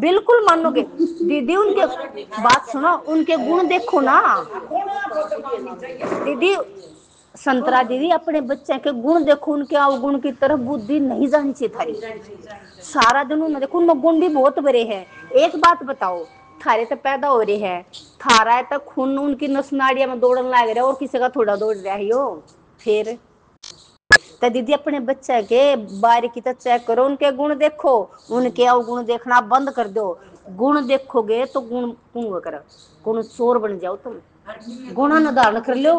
बिल्कुल मानोगे दीदी, उनके बात सुनो, उनके गुण देखो ना दीदी। संतरा दीदी, अपने बच्चे के गुण देखो, उनके अवगुण की तरफ बुद्धि नहीं जानी चाहिए थारी। सारा दिन उन्हें देखो, उनमें गुण भी बहुत बड़े हैं। एक बात बताओ, थारे तो पैदा हो रही है, थारा है तो खून उनकी नस नाड़िया में दौड़ने लग रहा है, और किसी का थोड़ा दौड़ रहा है यो। फिर तो दीदी अपने बच्चे के बारीकी तो चेक करो, उनके गुण देखो, उनके अवगुण देखना बंद कर दो। गुण देखोगे तो गुण पूंग करो, गुण चोर बन जाओ तुम, गुणा न धारण कर लो।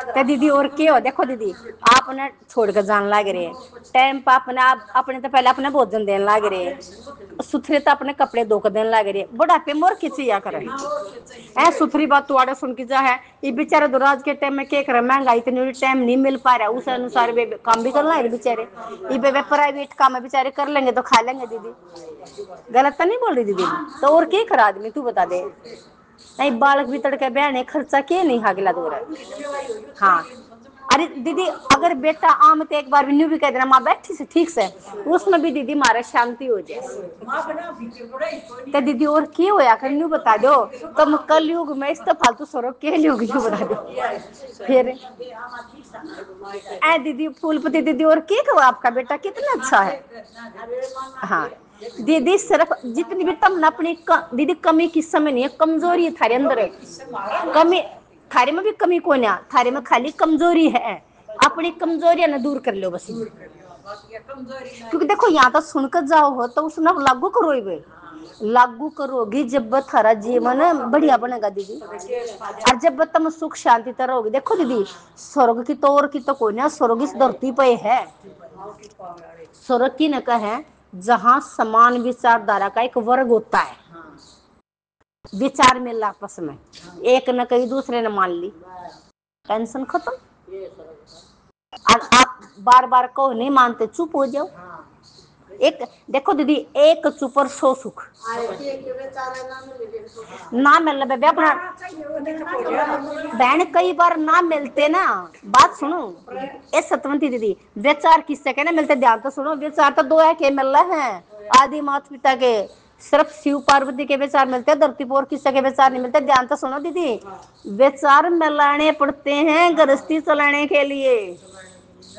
तो दीदी और क्या हो, देखो दीदी आपने छोड़ कर जान लग रहे, टाइम पर अपने आप अपने तो पहले अपने भोजन देने लग रहे, सुथरे तो अपने कपड़े धो कर देने लग रहे, बुढ़ापे मोर खिंचिया करे है। सुथरी बात तुम्हारे सुन की जा है, ये बेचारे तो आज के टाइम में क्या करे, महंगाई इतनी, टाइम नहीं मिल पा रहा, उस अनुसार वे काम भी करना है बेचारे, ये वे प्राइवेट काम बेचारे कर लेंगे तो खा लेंगे दीदी। गलत तो नहीं बोल रही दीदी? तो और क्या करा आदमी, तू बता दे। नहीं बालक भी तड़के बहने खर्चा के नहीं हागला दो रहा। हाँ अरे दीदी, अगर बेटा आम तो एक बार भी न्यू भी कह देना माँ बैठी से ठीक से, उसमें भी दीदी मारे शांति हो जाए। तो दीदी और क्या होया कर न्यू बता दो, तुम कल युग में इस तो फालतू सौरभ के युग न्यू बता दो। फिर ऐ दीदी फूलपति दीदी, और क्या कहो, आपका बेटा कितना अच्छा है। हाँ दीदी, सिर्फ जितनी भी तुम अपनी दीदी कमी किस समय नहीं है, कमजोरी है थारे अंदर है। कमी थारे में भी कमी कौन है, थारे में खाली कमजोरी है। अपनी कमजोरियां ना दूर कर लो बस, क्योंकि देखो यहाँ तो सुनकर जाओ हो तो उसने लागू करो, ये लागू करोगी जब थारा जीवन बढ़िया बनेगा दीदी। और जब तुम सुख शांति तरह होगी, देखो दीदी स्वर्ग की तो और की तो कोई ना, स्वर्ग इस धरती पे है। स्वर्ग की न कहे जहाँ समान विचारधारा का एक वर्ग होता है, विचार मिल आपस में, एक न कहीं दूसरे ने मान ली, टेंशन खत्म। और आप बार बार कहो नहीं मानते, चुप हो जाओ। एक देखो दीदी, एक चुप और 100 सुख ना मिल बेबे अपना बहन, कई बार ना मिलते ना। बात सुनो ए सतवंती दीदी, विचार किससे कहना मिलते, ध्यान तो सुनो, विचार तो दो है के मिल रहे हैं, आदि माता पिता के, सिर्फ शिव पार्वती के विचार मिलते हैं, धरती पर किसी के विचार नहीं मिलते। ध्यान तो सुनो दीदी, विचार मिलाने पड़ते हैं गृहस्थी चलाने के लिए,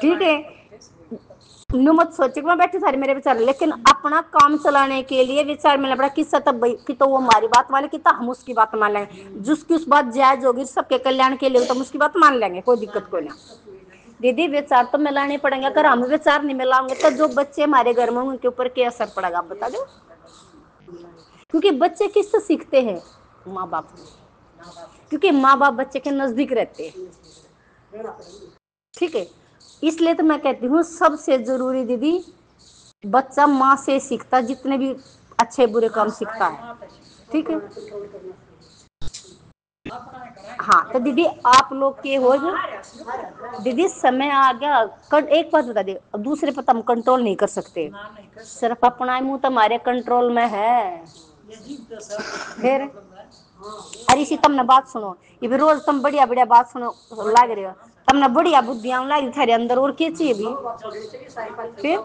ठीक है। नु मत सोचे कि मैं बैठी सारी मेरे विचार, लेकिन अपना काम चलाने के लिए विचार मिलना पड़ा। किससे तब कि तो वो हमारी बात मान ले, कि तो हम उसकी बात मान लेंगे, जिसकी उस बात जायज होगी सबके कल्याण के लिए तो हम उसकी बात मान लेंगे, कोई दिक्कत कोई ना। दीदी विचार तो मिलाने पड़ेंगे, अगर हम विचार नहीं मिलाएंगे तो जो बच्चे हमारे घर में उनके ऊपर क्या असर पड़ेगा आप बता दो। क्योंकि बच्चे किससे सीखते हैं, माँ बाप, क्योंकि माँ बाप बच्चे के नजदीक रहते हैं, ठीक है। इसलिए तो मैं कहती हूँ सबसे जरूरी दीदी, बच्चा माँ से सीखता, जितने भी अच्छे बुरे काम सीखता है, ठीक है। हाँ तो दीदी आप लोग के हो दीदी, समय आ गया, एक बात बता दे, दूसरे पर हम कंट्रोल नहीं कर सकते, सिर्फ अपना मुंह तुम्हारे कंट्रोल में है। फिर अरे इसी तुमने बात सुनो, ये भी रोज तुम बढ़िया बढ़िया बात सुनो लाग रहे हो, तुमने बढ़िया बुद्धियां लागी थारे अंदर, और क्या चाहिए भी। फिर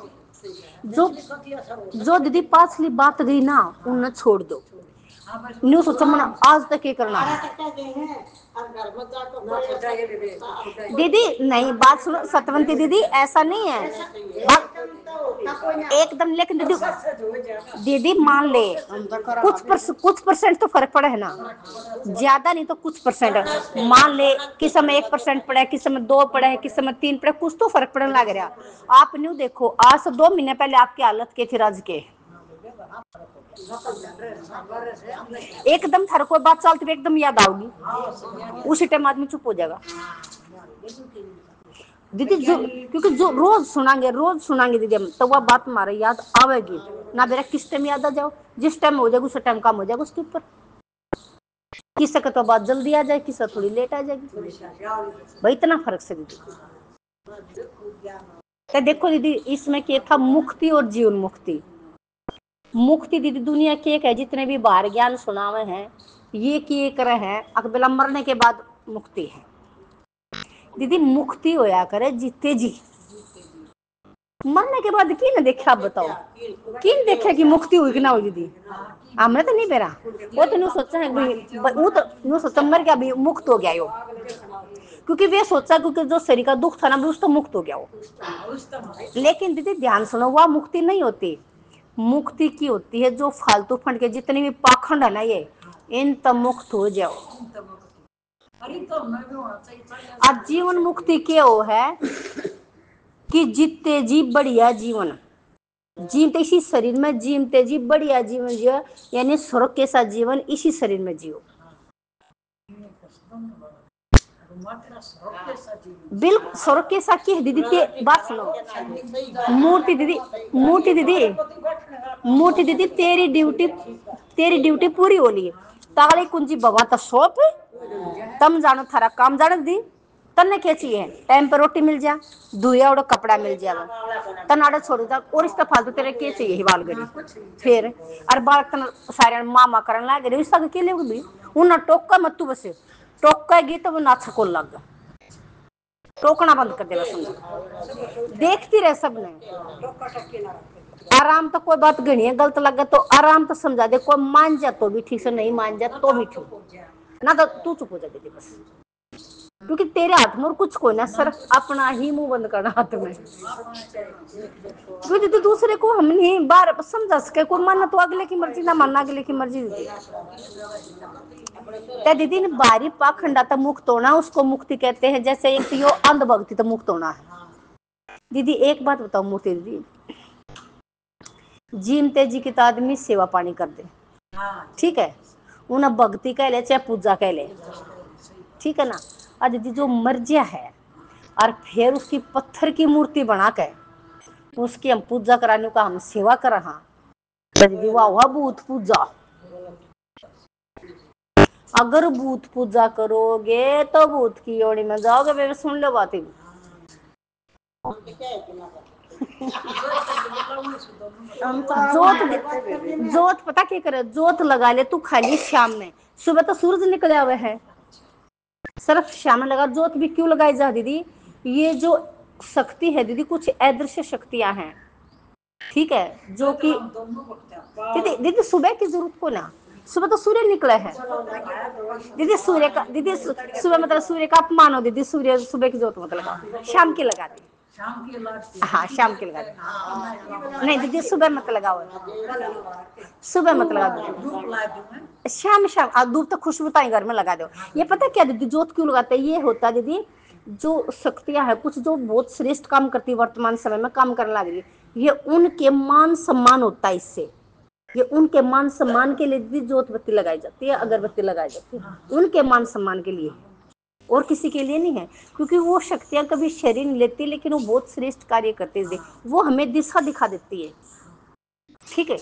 जो दीदी पाछली बात गई ना, उन्हें छोड़ दो, न्यू सोचो मन आज तक ये करना है। दीदी नहीं बात सुनो सतवंती दीदी, ऐसा नहीं है एकदम, लेकिन दीदी दीदी मान ले कुछ परसेंट तो फर्क पड़ा है ना, ज्यादा नहीं तो कुछ परसेंट। मान ले किस समय 1% पड़ा है, किस समय 2 पड़ा है, किस समय 3 पड़ा है, कुछ तो फर्क पड़ने लग रहा। आप न्यू देखो, आज से 2 महीने पहले आपकी हालत के थी राज के, एकदम थारे कोई बात चलती एकदम याद आओगी, उसी टाइम आदमी चुप हो जाएगा दीदी। जो क्योंकि जो रोज सुनांगे दीदी हम, तो वह बात हमारे याद आवेगी ना, मेरा किस टाइम याद आ जाओ, जिस टाइम हो जाएगा उस टाइम काम हो जाएगा उसके ऊपर। किसी का तो बात जल्दी आ जाए, किसी थोड़ी लेट आ जाएगी, भाई इतना फर्क से दीदी। तो देखो दीदी इसमें क्या था, मुक्ति और जीवन मुक्ति। मुक्ति दीदी दुनिया के एक है, जितने भी बाहर ज्ञान सुनावे हैं ये किए करे हैं, अकबला मरने के बाद मुक्ति है दीदी। मुक्ति होया करे जीते जी, मरने के बाद की न देखा, आप बताओ की देखा कि मुक्ति हुई कि ना हुई दीदी? हमने तो नहीं बेरा, वो तो न्यू सोचा है वो तो न्यू सोचा मर गया भी मुक्त हो गया यो, क्योंकि वे सोचा क्योंकि जो शरीर का दुख था ना उसको मुक्त हो गया वो। लेकिन दीदी ध्यान सुनो, वह मुक्ति नहीं होती। मुक्ति की होती है जो फालतू फंड के जितने भी पाखंड है ना ये, इन तब मुक्त हो जाओ। आज जीवन मुक्ति क्या हो है कि जीते जी बढ़िया जीवन, जीते इसी शरीर में, जीते जी बढ़िया जीवन जियो, यानी स्वर्ग के साथ जीवन इसी शरीर में जियो। बिल्कुल स्वर्ग के साथ की दीदी बात सुनो, मूर्ति दीदी, मूर्ति दीदी, मूर्ति दीदी, तेरी ड्यूटी पूरी होली, ताली कुंजी भगवान तो शॉप तम जानो थारा काम जानो दी, तन्ने क्या चाहिए? टाइम पर रोटी मिल जा, दुया और कपड़ा मिल जाए, तनाड़ा छोड़ जा, और इसका फालतू तेरे क्या चाहिए हिवाल गड़ी फिर? और बालक तन सारे मामा करन लागे रे उसका के लिए भी उन टोका मत तू, बस टोका गई तो वो नाच को लग, टोकना बंद कर देगा, समझ देखती रहे सबने। आराम तो कोई बात गणी है, गलत लगे तो आराम तो समझा दे, कोई मान जा तो भी ठीक से, नहीं मान जा तो भी ठीक ना, तो तू चुप हो जा दीदी बस, क्योंकि तेरे हाथ में और कुछ कोई ना, सिर्फ अपना ही मुंह बंद करना हाथ में, क्योंकि तो दूसरे को हम नहीं बार समझा सके, कोई मानना तो अगले की मर्जी ना मानना अगले की मर्जी दीदी। ते दीदी ने बारी पाखंडा तो मुक्त होना उसको मुक्ति कहते हैं, जैसे एक यो अंधभक्ति तो मुक्त होना है। दीदी एक बात बताओ मूर्ति दीदी, जीमते जी की तो आदमी सेवा पानी कर दे, ठीक है, उन्हें भक्ति कह ले चाहे पूजा कह ले, ठीक है ना। और दीदी जो मर गया है और फिर उसकी पत्थर की मूर्ति बना के उसकी हम पूजा कराने का हम सेवा कर रहा, दीदी वाह वाह भूत पूजा। अगर भूत पूजा करोगे तो भूत की योनि में जाओगे, वे सुन लो बात। जोत पता क्या करे, जोत लगा ले तू खाली शाम में, सुबह तो सूरज निकले हुए है, सिर्फ शाम में लगा। जोत भी क्यों लगाई जा दीदी? ये जो शक्ति है दीदी कुछ अदृश्य शक्तियां हैं, ठीक है, जो कि दीदी दीदी सुबह की जरूरत को ना, सुबह तो सूर्य निकला है दीदी, सूर्य का दीदी सुबह मतलब सूर्य का अपमान हो दीदी, सूर्य सुबह की जरूरत मत लगा, शाम की लगा दी, हाँ शाम की लगा दी, नहीं दीदी सुबह मत लगाओ, सुबह मत लगा दो, शाम शाम धूप तक खुशबू ताई घर में लगा दो। ये पता क्या दीदी जोत क्यों लगाते हैं? ये होता है दीदी जो शक्तियां है कुछ जो बहुत श्रेष्ठ काम करती वर्तमान समय में काम करने लग रही, ये उनके मान सम्मान होता है, इससे ये उनके मान सम्मान के लिए दीदी जोत बत्ती लगाई जाती है, अगरबत्ती लगाई जाती है, उनके मान सम्मान के लिए, और किसी के लिए नहीं है, क्योंकि वो शक्तियां कभी शरीर नहीं लेती, लेकिन वो बहुत श्रेष्ठ कार्य करते थे, वो हमें दिशा दिखा देती है, ठीक है,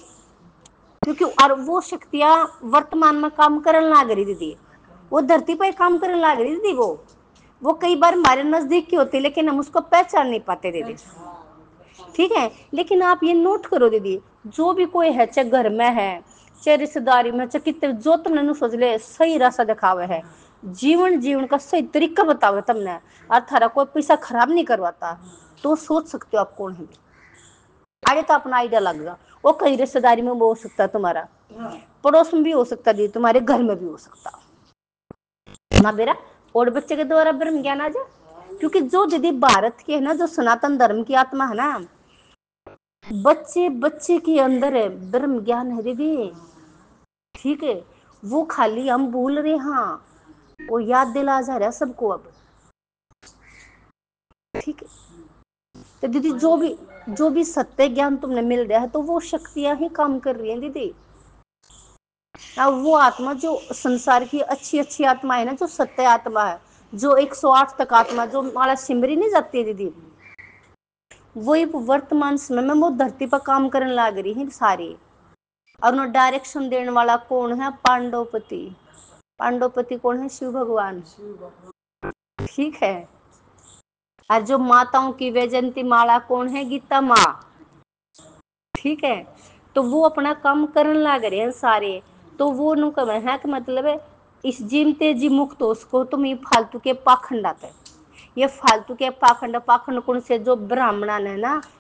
क्योंकि और वो शक्तियां वर्तमान में काम करने लग रही दीदी, वो धरती पर काम करने लग रही दीदी, वो कई बार हमारे नजदीक की होती है लेकिन हम उसको पहचान नहीं पाते दीदी, ठीक है। लेकिन आप ये नोट करो दीदी, जो भी कोई है चाहे घर में है चाहे रिश्तेदारी में चाहे कितने, जो तुमने सोच ले सही रास्ता दिखावे है, जीवन का सही तरीका बतावे तुमने, और थारा कोई पैसा खराब नहीं करवाता, तो सोच सकते हो आप कौन है। आगे तो अपना आइडिया लग गया, वो कहीं रिश्तेदारी में हो सकता है, तुम्हारा पड़ोस में भी हो सकता है, तुम्हारे घर में भी हो सकता ना बेरा, और बच्चे के द्वारा ब्रह्म ज्ञान आ जाए, क्योंकि जो दीदी भारत के है ना, जो सनातन धर्म की आत्मा है ना, बच्चे बच्चे के अंदर है ब्रह्म ज्ञान है दीदी, ठीक है, वो खाली हम भूल रहे, हाँ वो याद दिला जा रहा है सबको अब, ठीक है। तो दीदी जो भी सत्य ज्ञान तुमने मिल रहा है तो वो शक्तियां ही काम कर रही हैं दीदी, वो आत्मा जो संसार की अच्छी अच्छी आत्मा है ना, जो सत्य आत्मा है, जो 108 तक आत्मा जो हमारा सिमरी नहीं जाती है दीदी, वही वर्तमान समय में वो धरती पर काम करने लग रही है सारी, और उन्हें डायरेक्शन देने वाला कौन है? पांडवपति। पांडवपति कौन है? शिव भगवान, ठीक है। और जो माताओं की वैजंती माला कौन है? गीता माँ, ठीक है। तो वो अपना काम करने लग रहे हैं सारे, तो वो नु है कि मतलब है इस जीमते जी मुक्त उसको तुम ये फालतू के पाखंड आते, ये फालतू के पाखंड कौन से? जो ब्राह्मण है ना,